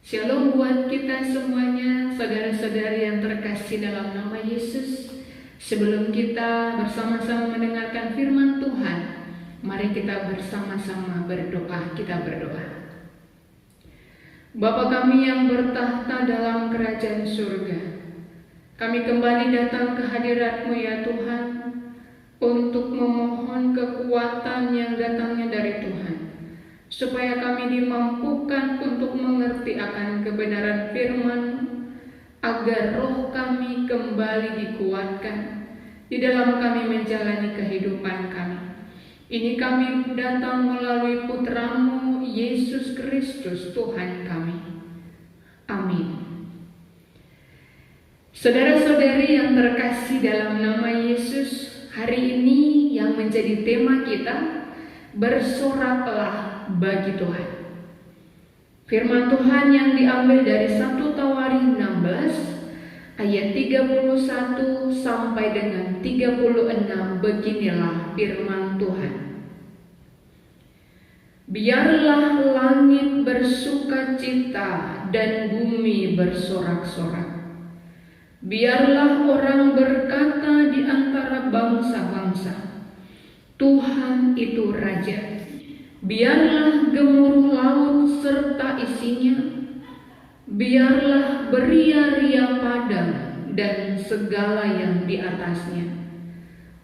Shalom buat kita semuanya, saudara-saudari yang terkasih dalam nama Yesus. Sebelum kita bersama-sama mendengarkan firman Tuhan, mari kita bersama-sama berdoa. Kita berdoa. Bapa kami yang bertahta dalam kerajaan surga, kami kembali datang ke hadirat-Mu ya Tuhan, untuk memohon kekuatan yang datangnya dari Tuhan, supaya kami dimampukan untuk mengerti akan kebenaran firman, agar roh kami kembali dikuatkan di dalam kami menjalani kehidupan kami. Ini kami datang melalui Putra-Mu, Yesus Kristus Tuhan kami. Amin. Saudara-saudari yang terkasih dalam nama Yesus, hari ini yang menjadi tema kita, bersoraklah bagi Tuhan. Firman Tuhan yang diambil dari 1 Tawarikh 16 ayat 31 sampai dengan 36. Beginilah firman Tuhan. Biarlah langit bersukacita dan bumi bersorak-sorak. Biarlah orang berkata di antara bangsa-bangsa, Tuhan itu Raja. Biarlah gemuruh laut serta isinya, biarlah beria-ria padang dan segala yang di atasnya.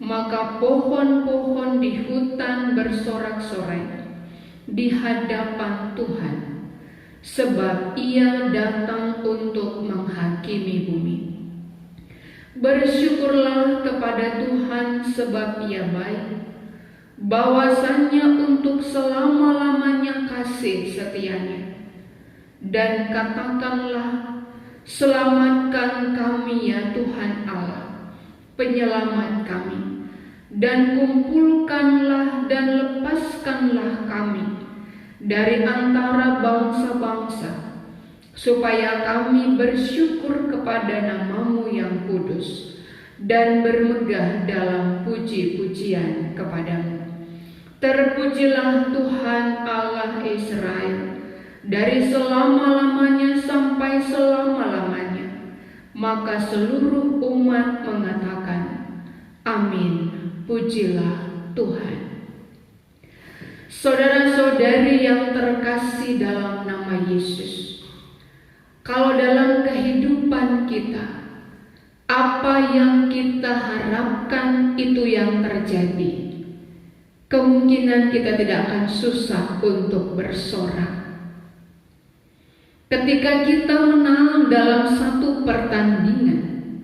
Maka pohon-pohon di hutan bersorak-sorai di hadapan Tuhan, sebab Ia datang untuk menghakimi bumi. Bersyukurlah kepada Tuhan sebab Ia baik, bahwasannya untuk selama-lamanya kasih setianya. Dan katakanlah, selamatkan kami ya Tuhan Allah, penyelamat kami, dan kumpulkanlah dan lepaskanlah kami dari antara bangsa-bangsa, supaya kami bersyukur kepada nama-Mu yang kudus dan bermegah dalam puji-pujian kepadamu. Terpujilah Tuhan Allah Israel dari selama-lamanya sampai selama-lamanya. Maka seluruh umat mengatakan, amin, pujilah Tuhan. Saudara-saudari yang terkasih dalam nama Yesus, kalau dalam kehidupan kita, apa yang kita harapkan itu yang terjadi, kemungkinan kita tidak akan susah untuk bersorak. Ketika kita menang dalam satu pertandingan,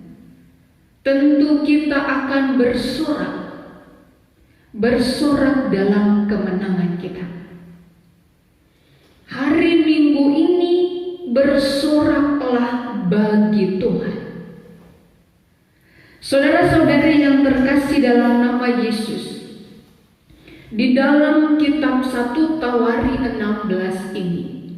tentu kita akan bersorak dalam kemenangan kita. Hari Minggu ini bersoraklah bagi Tuhan. Saudara-saudari yang terkasih dalam nama Yesus, di dalam kitab 1 Tawarikh 16 ini,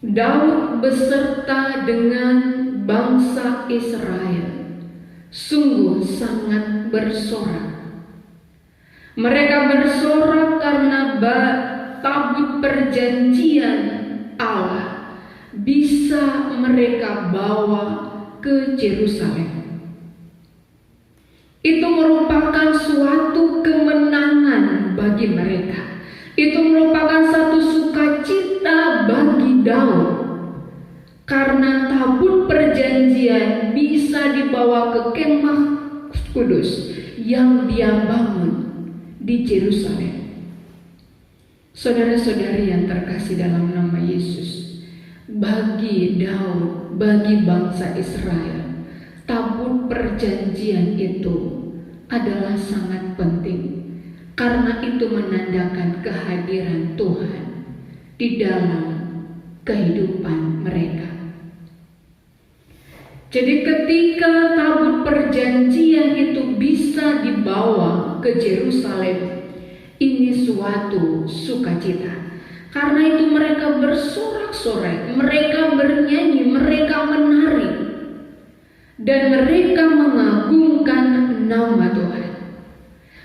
Daud beserta dengan bangsa Israel sungguh sangat bersorak. Mereka bersorak karena tabut perjanjian Allah bisa mereka bawa ke Yerusalem. Itu merupakan suatu kemenangan bagi mereka. Itu merupakan satu sukacita bagi Daud, karena tabut perjanjian bisa dibawa ke kemah kudus yang dia bangun di Yerusalem. Saudara-saudari yang terkasih dalam nama Yesus, bagi Daud, bagi bangsa Israel, tabut perjanjian itu adalah sangat penting, karena itu menandakan kehadiran Tuhan di dalam kehidupan mereka. Jadi ketika tabut perjanjian itu bisa dibawa ke Yerusalem, ini suatu sukacita. Karena itu mereka bersorak-sorai, mereka bernyanyi, mereka menari, dan mereka mengagungkan nama Tuhan.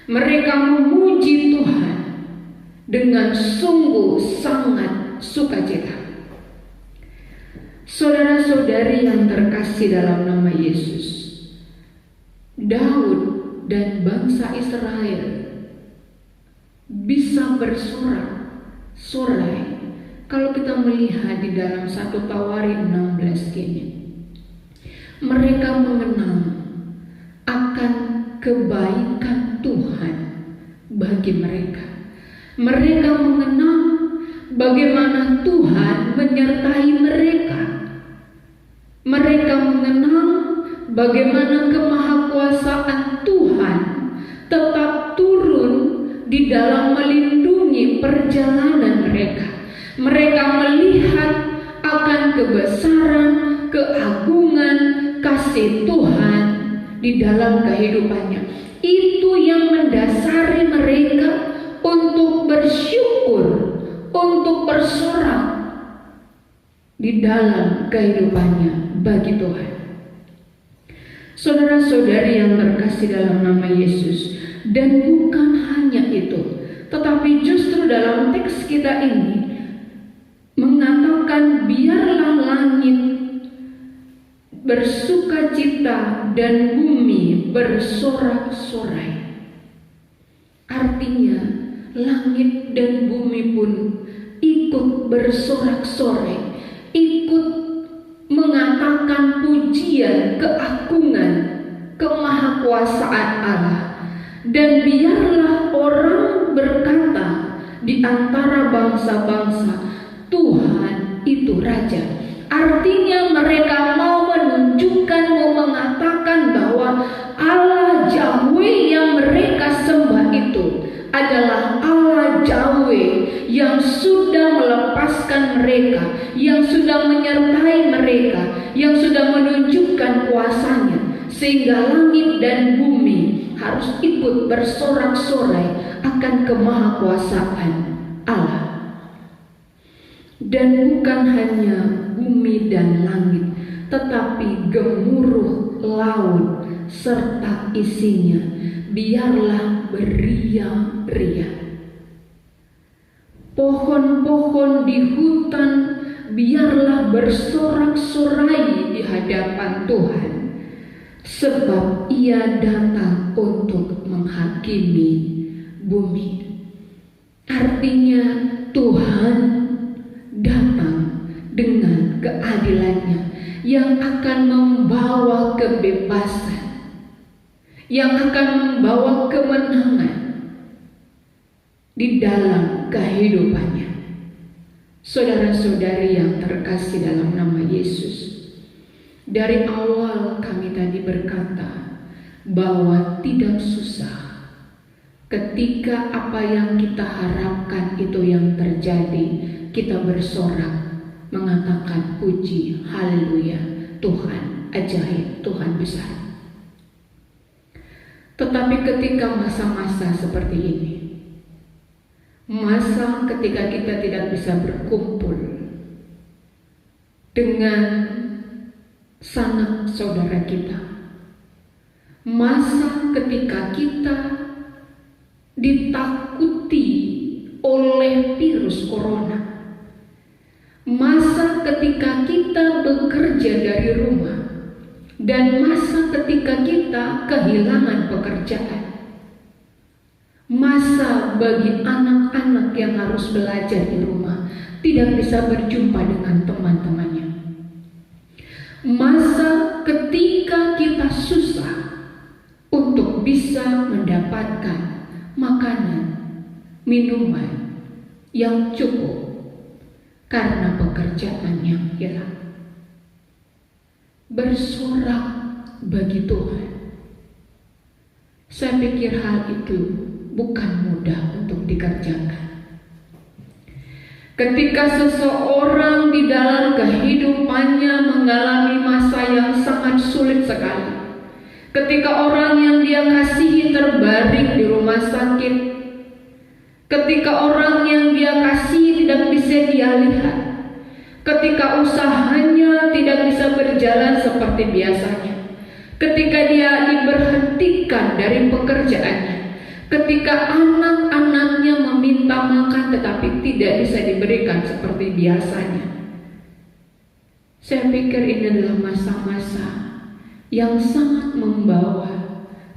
Mereka memuji Tuhan dengan sungguh sangat sukacita. Saudara-saudari yang terkasih dalam nama Yesus, Daud dan bangsa Israel bisa bersorak-sorai kalau kita melihat di dalam 1 Tawarin 16 gini. Mereka mengenal akan kebaikan Tuhan bagi mereka. Mereka mengenal bagaimana Tuhan menyertai mereka. Mereka mengenal bagaimana kemahakuasaan Tuhan tetap turun di dalam melindungi perjalanan mereka. Mereka melihat akan kebesaran, keagungan, kasih Tuhan di dalam kehidupannya. Itu yang mendasari mereka untuk bersyukur, untuk bersorak di dalam kehidupannya bagi Tuhan. Saudara-saudari yang terkasih dalam nama Yesus, dan bukan hanya itu, tetapi justru dalam teks kita ini mengatakan biarlah langit bersukacita dan bumi bersorak-sorai. Artinya langit dan bumi pun ikut bersorak-sorai, ikut mengatakan pujian, keagungan, kemahakuasaan Allah. Dan biarlah orang berkata di antara bangsa-bangsa, Tuhan itu Raja. Artinya mereka mau menunjukkan, mau mengatakan bahwa Allah Yahweh yang mereka sembah itu adalah Allah Yahweh yang sudah melepaskan mereka, yang sudah menyertai mereka, yang sudah menunjukkan kuasanya, sehingga langit dan bumi harus ikut bersorak-sorai akan kemahakuasaan Allah. Dan bukan hanya bumi dan langit, tetapi gemuruh laut serta isinya biarlah beria-ria. Pohon-pohon di hutan biarlah bersorak-sorai di hadapan Tuhan, sebab Ia datang untuk menghakimi bumi. Artinya Tuhan datang dengan keadilannya yang akan membawa kebebasan, yang akan membawa kemenangan di dalam kehidupannya. Saudara-saudari yang terkasih dalam nama Yesus, dari awal kami tadi berkata bahwa tidak susah ketika apa yang kita harapkan itu yang terjadi. Kita bersorak mengatakan puji, haleluya, Tuhan ajaib, Tuhan besar. Tetapi ketika masa-masa seperti ini, masa ketika kita tidak bisa berkumpul dengan sanak saudara kita, masa ketika kita ditakuti oleh virus corona, masa ketika kita bekerja dari rumah, dan masa ketika kita kehilangan pekerjaan, masa bagi anak-anak yang harus belajar di rumah, tidak bisa berjumpa dengan teman-temannya, masa ketika kita susah untuk bisa mendapatkan makanan, minuman yang cukup karena pekerjaan yang hilang. Bersorak bagi Tuhan. Saya pikir hal itu bukan mudah untuk dikerjakan. Ketika seseorang di dalam kehidupannya mengalami masa yang sangat sulit sekali, ketika orang yang dia kasihi terbaring di rumah sakit, ketika orang yang dia kasihi tidak bisa dia lihat, ketika usahanya tidak bisa berjalan seperti biasanya, ketika dia diberhentikan dari pekerjaannya, ketika anak-anaknya meminta makan tetapi tidak bisa diberikan seperti biasanya. Saya pikir ini adalah masa-masa yang sangat membawa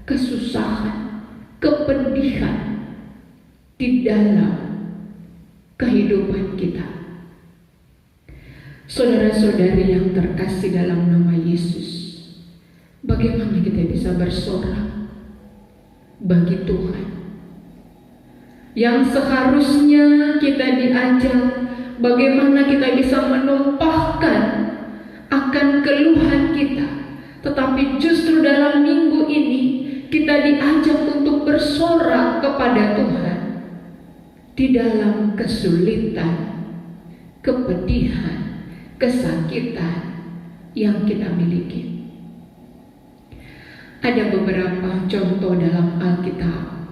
kesusahan, kepedihan di dalam kehidupan kita. Saudara-saudari yang terkasih dalam nama Yesus, bagaimana kita bisa bersorak bagi Tuhan? Yang seharusnya kita diajak bagaimana kita bisa menumpahkan akan keluhan kita, tetapi justru dalam minggu ini kita diajak untuk bersorak kepada Tuhan di dalam kesulitan, kepedihan, kesakitan yang kita miliki. Ada beberapa contoh dalam Alkitab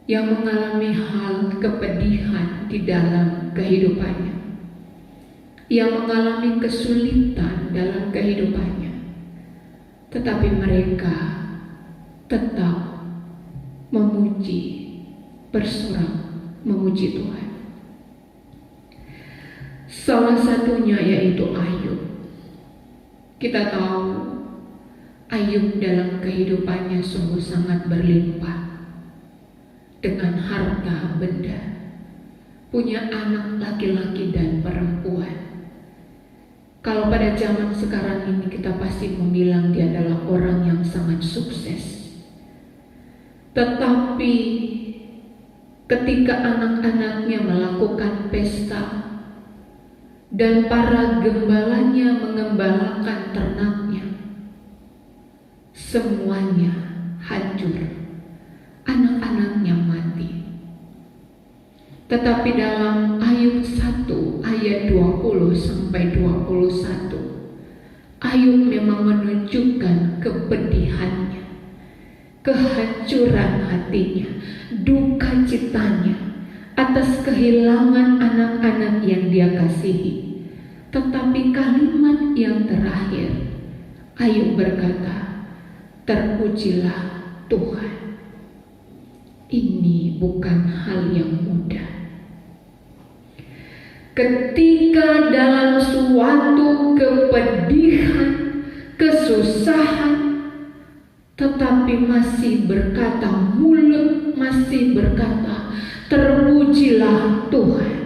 yang mengalami hal kepedihan di dalam kehidupannya, yang mengalami kesulitan dalam kehidupannya, tetapi mereka tetap memuji, bersorak, memuji Tuhan. Salah satunya yaitu Ayub. Kita tahu Ayub dalam kehidupannya sungguh sangat berlimpah dengan harta benda, punya anak laki-laki dan perempuan. Kalau pada zaman sekarang ini kita pasti membilang dia adalah orang yang sangat sukses. Tetapi ketika anak-anaknya melakukan pesta dan para gembalanya mengembalakan ternaknya, semuanya hancur, anak-anaknya mati. Tetapi dalam Ayub 1 ayat 20 sampai 21, Ayub memang menunjukkan kepedihannya, kehancuran hatinya, duka citanya atas kehilangan anak-anak yang dia kasihi. Tetapi kalimat yang terakhir, Ayub berkata, "Terpujilah Tuhan." Ini bukan hal yang mudah. Ketika dalam suatu kepedihan, kesusahan, tetapi masih berkata, mulut masih berkata, "Terpujilah Tuhan."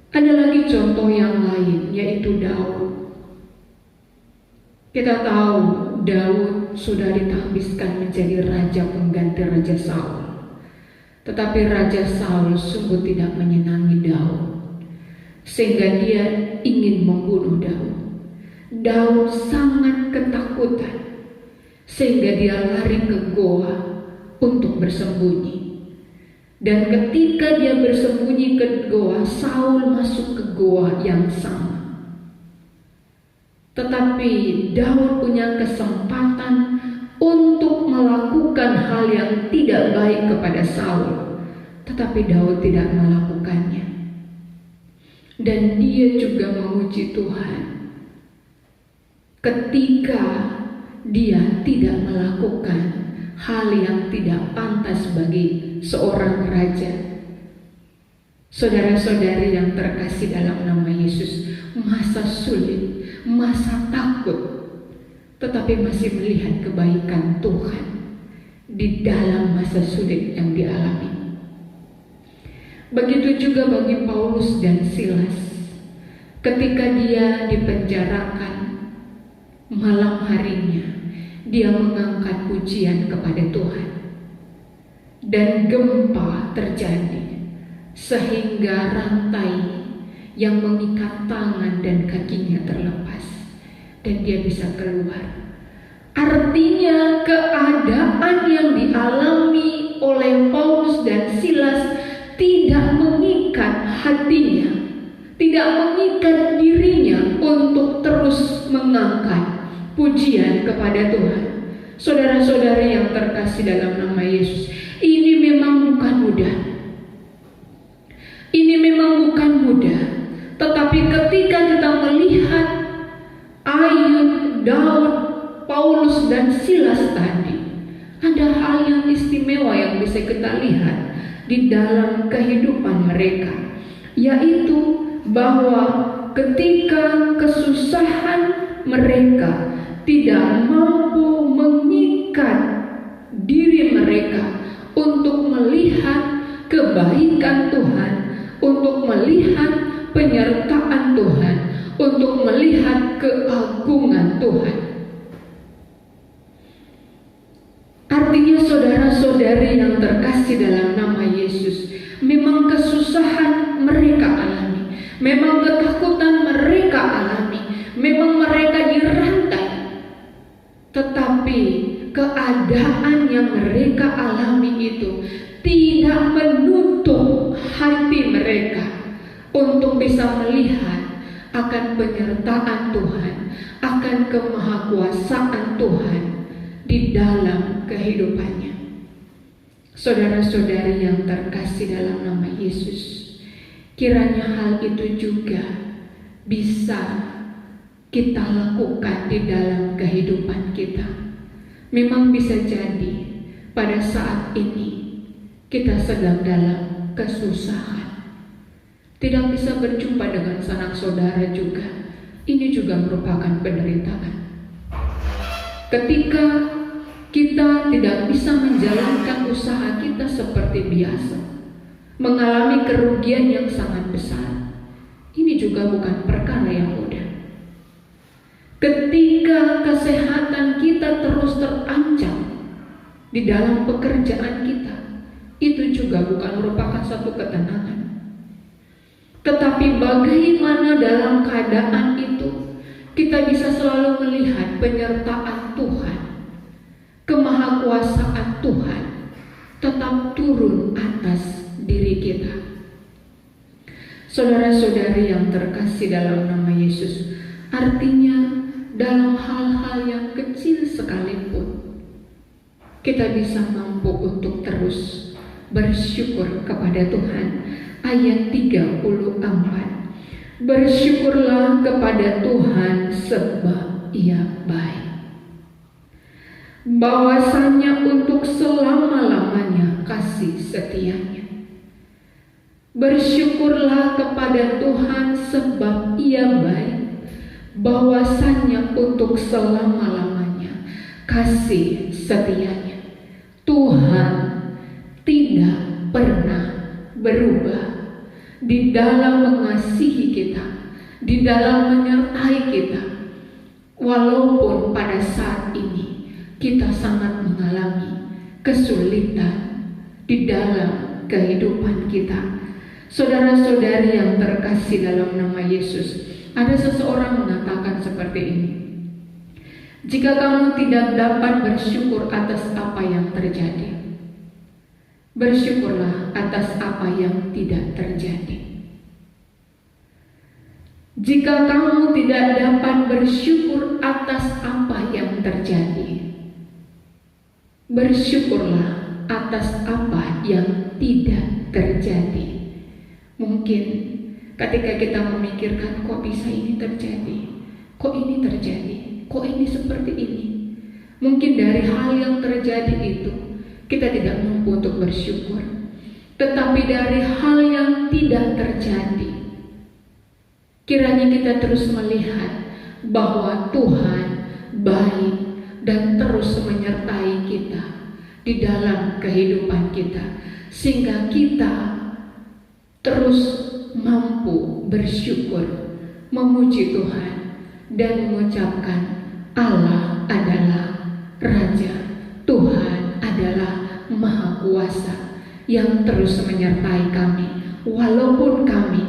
Ada lagi contoh yang lain, yaitu Daud. Kita tahu Daud sudah ditahbiskan menjadi raja pengganti Raja Saul. Tetapi Raja Saul sungguh tidak menyenangi Daud, sehingga dia ingin membunuh Daud. Daud sangat ketakutan, sehingga dia lari ke goa untuk bersembunyi. Dan ketika dia bersembunyi ke goa, Saul masuk ke goa yang sama. Tetapi Daud punya kesempatan untuk melakukan hal yang tidak baik kepada Saul, tetapi Daud tidak melakukannya. Dan dia juga memuji Tuhan ketika dia tidak melakukan hal yang tidak pantas bagi seorang raja. Saudara-saudari yang terkasih dalam nama Yesus, masa sulit, masa takut, tetapi masih melihat kebaikan Tuhan di dalam masa sulit yang dialami. Begitu juga bagi Paulus dan Silas. Ketika dia dipenjarakan, malam harinya dia mengangkat pujian kepada Tuhan. Dan gempa terjadi, sehingga rantai yang mengikat tangan dan kakinya terlepas, dan dia bisa keluar. Artinya keadaan yang dialami oleh Paulus dan Silas tidak mengikat hatinya, tidak mengikat dirinya untuk terus mengangkat pujian kepada Tuhan. Saudara-saudari yang terkasih dalam nama Yesus, ini memang bukan mudah. Ini memang bukan mudah. Tetapi ketika kita melihat Ayub, Daud, Paulus dan Silas tadi, ada hal yang istimewa yang bisa kita lihat di dalam kehidupan mereka, yaitu bahwa ketika kesusahan mereka tidak mampu mengikat diri mereka untuk melihat kebaikan Tuhan, untuk melihat penyertaan Tuhan, untuk melihat keagungan Tuhan. Artinya saudara-saudari yang terkasih dalam nama Yesus, memang kesusahan mereka alami, memang ketakutan mereka alami, memang mereka dirantai. Tetapi keadaan yang mereka alami itu tidak menutup hati mereka untuk bisa melihat akan penyertaan Tuhan, akan kemahakuasaan Tuhan di dalam kehidupannya. Saudara-saudari yang terkasih dalam nama Yesus, kiranya hal itu juga bisa kita lakukan di dalam kehidupan kita. Memang bisa jadi pada saat ini kita sedang dalam kesusahan, tidak bisa berjumpa dengan sanak saudara juga. Ini juga merupakan penderitaan. Ketika kita tidak bisa menjalankan usaha kita seperti biasa, mengalami kerugian yang sangat besar, ini juga bukan perkara yang mudah. Ketika kesehatan kita terus terancam di dalam pekerjaan kita, itu juga bukan merupakan satu ketenangan. Tetapi bagaimana dalam keadaan itu kita bisa selalu melihat penyertaan Tuhan, kemahakuasaan Tuhan tetap turun atas diri kita. Saudara-saudari yang terkasih dalam nama Yesus, artinya dalam hal-hal yang kecil sekalipun kita bisa mampu untuk terus bersyukur kepada Tuhan. Ayat 34, bersyukurlah kepada Tuhan sebab Ia baik, bahwasanya untuk selama-lamanya kasih setianya. Bersyukurlah kepada Tuhan sebab Ia baik, bahwasanya untuk selama-lamanya kasih setianya. Tuhan tidak pernah berubah di dalam mengasihi kita, di dalam menyertai kita. Walaupun pada saat ini kita sangat mengalami kesulitan di dalam kehidupan kita. Saudara-saudari yang terkasih dalam nama Yesus, ada seseorang mengatakan seperti ini: jika kamu tidak dapat bersyukur atas apa yang terjadi, bersyukurlah atas apa yang tidak terjadi. Jika kamu tidak dapat bersyukur atas apa yang terjadi, bersyukurlah atas apa yang tidak terjadi. Mungkin ketika kita memikirkan, kok bisa ini terjadi, kok ini terjadi, kok ini seperti ini, mungkin dari hal yang terjadi itu kita tidak mampu untuk bersyukur. Tetapi dari hal yang tidak terjadi, kiranya kita terus melihat bahwa Tuhan baik dan terus menyertai kita di dalam kehidupan kita, sehingga kita terus mampu bersyukur, memuji Tuhan, dan mengucapkan Allah adalah Raja, Tuhan adalah Maha Kuasa yang terus menyertai kami walaupun kami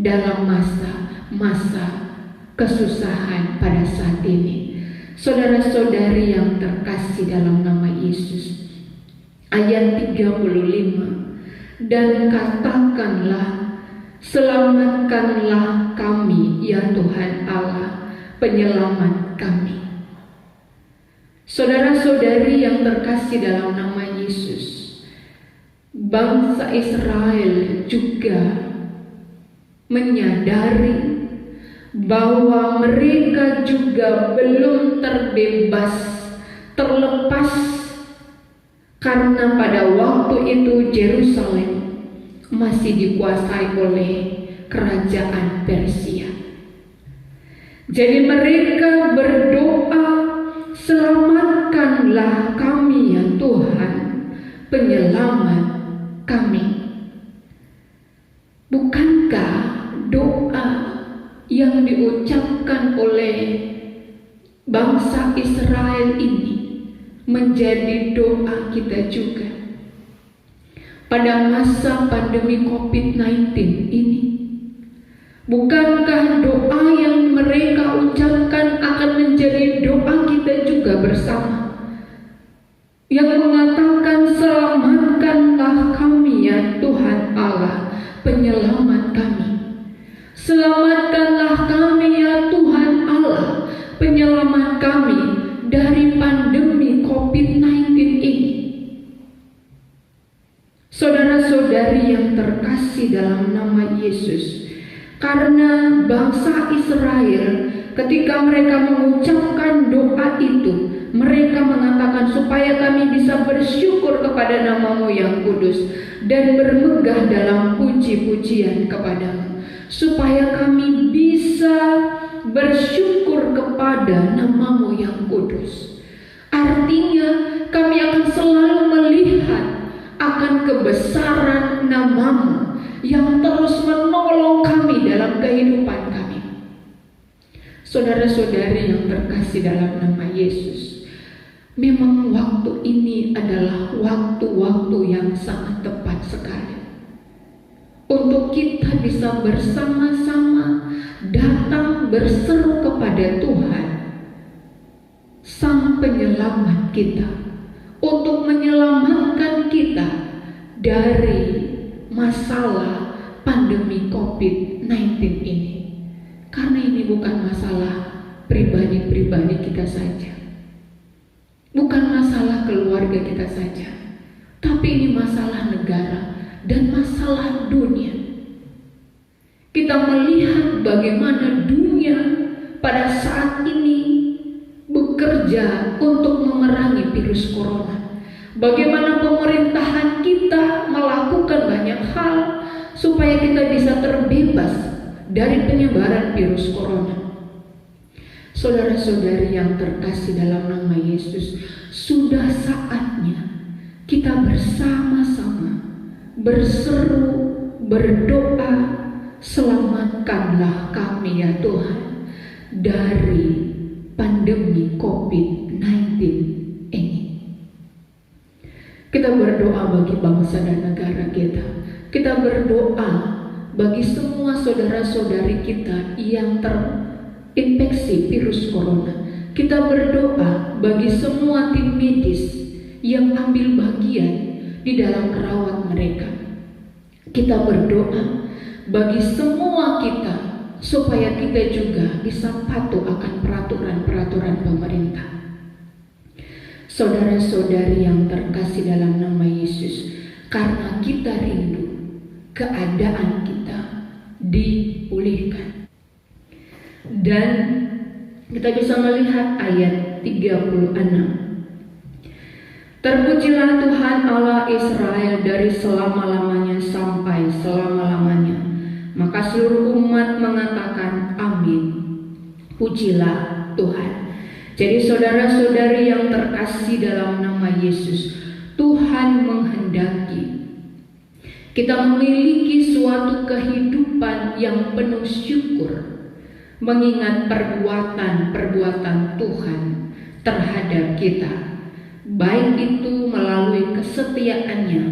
dalam masa kesusahan pada saat ini. Saudara-saudari yang terkasih dalam nama Yesus, ayat 35, dan katakanlah, selamatkanlah kami ya Tuhan Allah, penyelamat kami. Saudara-saudari yang terkasih dalam nama Yesus, bangsa Israel juga menyadari bahwa mereka juga belum terlepas, karena pada waktu itu Yerusalem masih dikuasai oleh kerajaan Persia. Jadi mereka berdoa, selamatkanlah kami ya Tuhan, penyelamat kami. Bukankah doa yang diucapkan oleh bangsa Israel ini menjadi doa kita juga pada masa pandemi COVID-19 ini? Bukankah doa yang mereka ucapkan akan menjadi doa kita juga bersama, yang mengatakan, selamatkanlah kami ya Tuhan Allah, penyelamat kami. Selamatkanlah kami ya Tuhan Allah, penyelamat kami dari pandemi COVID-19 ini. Saudara-saudari yang terkasih dalam nama Yesus, karena bangsa Israel ketika mereka mengucapkan doa itu, mereka mengatakan, supaya kami bisa bersyukur kepada nama-Mu yang kudus dan bermegah dalam puji-pujian kepadamu, supaya kami bisa bersyukur kepada nama-Mu yang kudus. Artinya kami akan selalu melihat akan kebesaran nama-Mu yang terus menolong kami dalam kehidupan kami. Saudara-saudari yang terkasih dalam nama Yesus, memang waktu ini adalah waktu-waktu yang sangat tepat sekali untuk kita bisa bersama-sama datang berseru kepada Tuhan, Sang Penyelamat kita, untuk menyelamatkan kita dari masalah pandemi COVID-19 ini. Karena ini bukan masalah pribadi-pribadi kita saja, bukan masalah keluarga kita saja, tapi ini masalah negara dan masalah dunia. Kita melihat bagaimana dunia pada saat ini bekerja untuk memerangi virus corona. Bagaimana pemerintahan kita melakukan banyak hal supaya kita bisa terbebas dari penyebaran virus corona. Saudara-saudari yang terkasih dalam nama Yesus, sudah saatnya kita bersama-sama berseru, berdoa, selamatkanlah kami ya Tuhan dari pandemi COVID-19 ini. Kita berdoa bagi bangsa dan negara kita. Kita berdoa bagi semua saudara-saudari kita yang terinfeksi virus corona. Kita berdoa bagi semua tim medis yang ambil bagian di dalam merawat mereka. Kita berdoa bagi semua kita supaya kita juga bisa patuh akan peraturan-peraturan pemerintah. Saudara-saudari yang terkasih dalam nama Yesus, karena kita rindu keadaan kita dipulihkan. Dan kita bisa melihat ayat 36. Terpujilah Tuhan Allah Israel dari selama-lamanya sampai selama-lamanya. Maka seluruh umat mengatakan amin. Pujilah Tuhan. Jadi saudara-saudari yang terkasih dalam nama Yesus, Tuhan menghendaki kita memiliki suatu kehidupan yang penuh syukur, mengingat perbuatan-perbuatan Tuhan terhadap kita, baik itu melalui kesetiaannya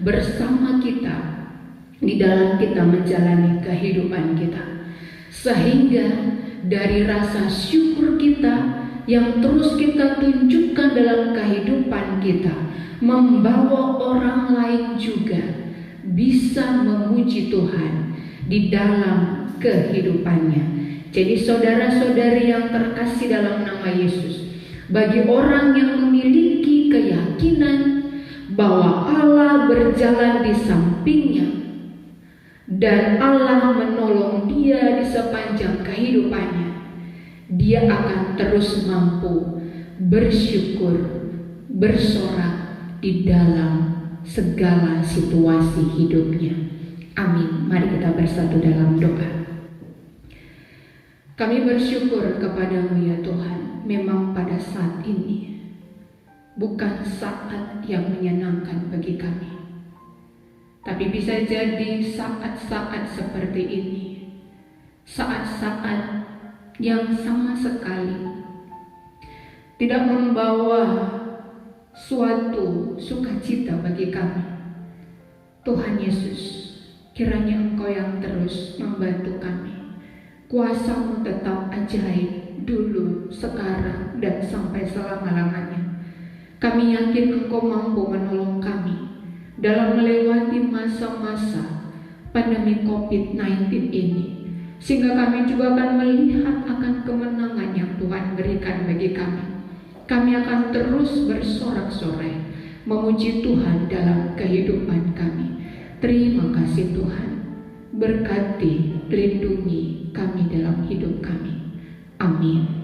bersama kita di dalam kita menjalani kehidupan kita, sehingga dari rasa syukur kita yang terus kita tunjukkan dalam kehidupan kita, membawa orang lain juga bisa memuji Tuhan di dalam kehidupannya. Jadi saudara-saudari yang terkasih dalam nama Yesus, bagi orang yang memiliki keyakinan bahwa Allah berjalan di sampingnya dan Allah menolong dia di sepanjang kehidupannya, dia akan terus mampu bersyukur, bersorak di dalam segala situasi hidupnya. Amin. Mari kita bersatu dalam doa. Kami bersyukur kepadamu ya Tuhan, memang pada saat ini bukan saat yang menyenangkan bagi kami. Tapi bisa jadi saat-saat seperti ini, saat-saat yang sama sekali tidak membawa suatu sukacita bagi kami. Tuhan Yesus, kiranya Engkau yang terus membantu kami. Kuasa-Mu tetap ajaib dulu, sekarang, dan sampai selama-lamanya. Kami yakin Engkau mampu menolong kami dalam melewati masa-masa pandemi COVID-19 ini, sehingga kami juga akan melihat akan kemenangan yang Tuhan berikan bagi kami. Kami akan terus bersorak-sorai memuji Tuhan dalam kehidupan kami. Terima kasih Tuhan. Berkati, lindungi kami dalam hidup kami. Amin.